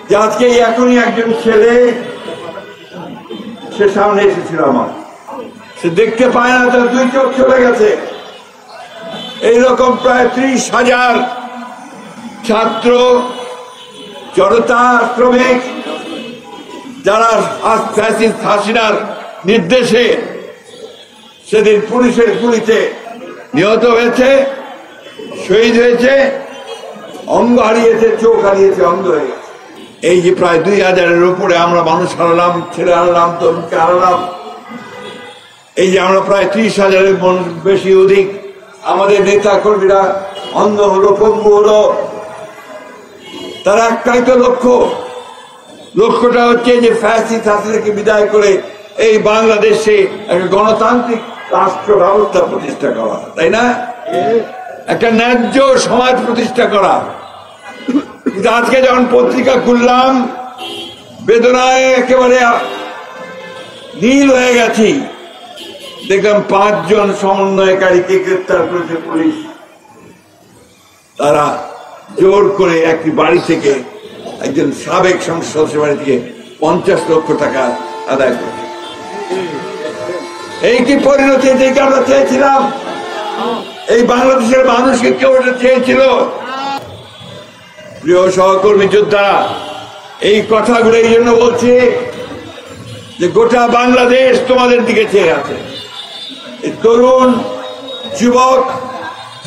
যে আজকে এখনই একজন ছেলে সে সামনে এসেছিল আমার, সে দেখতে পায় না, তার 2 চোখ চলে গেছে। এইরকম প্রায় 30,000 ছাত্র, জনতা, শ্রমিক যারা হাসিনার নির্দেশে সেদিন পুলিশের গুলিতে নিহত হয়েছে, শহীদ হয়েছে, অঙ্গ হারিয়েছে, চোখ হারিয়েছে, অঙ্গ হয়ে গেছে। এই যে প্রায় 2000-এর উপরে আমরা মানুষ হারালাম, ছেলে হারালাম, তরুণকে হারালাম। এই যে আমরা প্রায় 30,000-এর বেশি অধিক আমাদের নেতা কর্মীরা অন্ধ হলো, পঙ্গু হলো। তার একটাই তো লক্ষ্যটা হচ্ছে যে ফ্যাসিস্ট হাসিনাকে বিদায় করে এই বাংলাদেশে একটা গণতান্ত্রিক রাষ্ট্র ব্যবস্থা প্রতিষ্ঠা করা, তাই না? একটা ন্যায্য সমাজ প্রতিষ্ঠা করা। আজকে যখন পত্রিকা খুললাম, বেদনায় একেবারে নীল হয়ে গেছি। দেখলাম 5 জন সমন্বয়কারীকে গ্রেপ্তার করেছে পুলিশ। তারা জোর করে একটি বাড়ি থেকে, একজন সাবেক সংসদ সদস্যের বাড়ি থেকে 50 লক্ষ টাকা আদায় করেছে। এই কি পরিণতি থেকে আমরা চেয়েছিলাম? এই বাংলাদেশের মানুষকে কেউ এটা চেয়েছিল? প্রিয় সহকর্মী যোদ্ধারা, এই কথাগুলো এই জন্য বলছি যে গোটা বাংলাদেশ তোমাদের দিকে চেয়ে আছে। এই তরুণ যুবক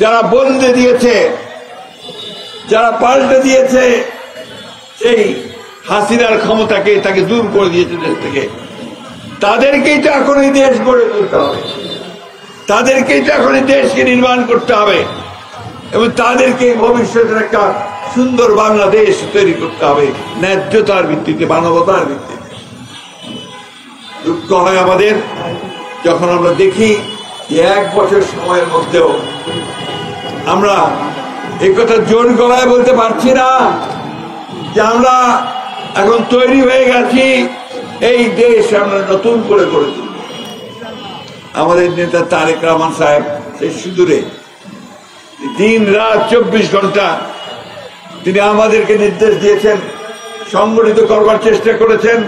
যারা বদলে দিয়েছে, যারা পাল্টে দিয়েছে সেই হাসিনার ক্ষমতাকে, তাকে দূর করে দিয়েছে দেশ থেকে, তাদেরকেই তো এখন এই দেশ গড়ে তুলতে হবে, তাদেরকেই তো এখন এই দেশকে নির্মাণ করতে হবে এবং তাদেরকে ভবিষ্যতের একটা সুন্দর বাংলাদেশ তৈরি করতে হবে, ন্যায্যতার ভিত্তিতে, মানবতার ভিত্তিতে। দুঃখ হয় আমাদের যখন আমরা দেখি যে 1 বছর সময়ের মধ্যেও আমরা এই কথা জোর গলায় বলতে পারছি না যে আমরা এখন তৈরি হয়ে গেছি, এই দেশ আমরা নতুন করে গড়ে তুলব। আমাদের নেতা তারেক রহমান সাহেব সেই সুদূরে দিন রাত 24 ঘন্টা তিনি আমাদেরকে নির্দেশ দিয়েছেন, সংগঠিত করবার চেষ্টা করেছেন,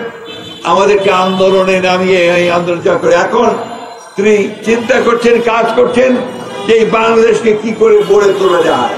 আমাদেরকে আন্দোলনে নামিয়ে এই আন্দোলন করে এখন তিনি চিন্তা করছেন, কাজ করছেন যে এই বাংলাদেশকে কি করে গড়ে তোলা যায়।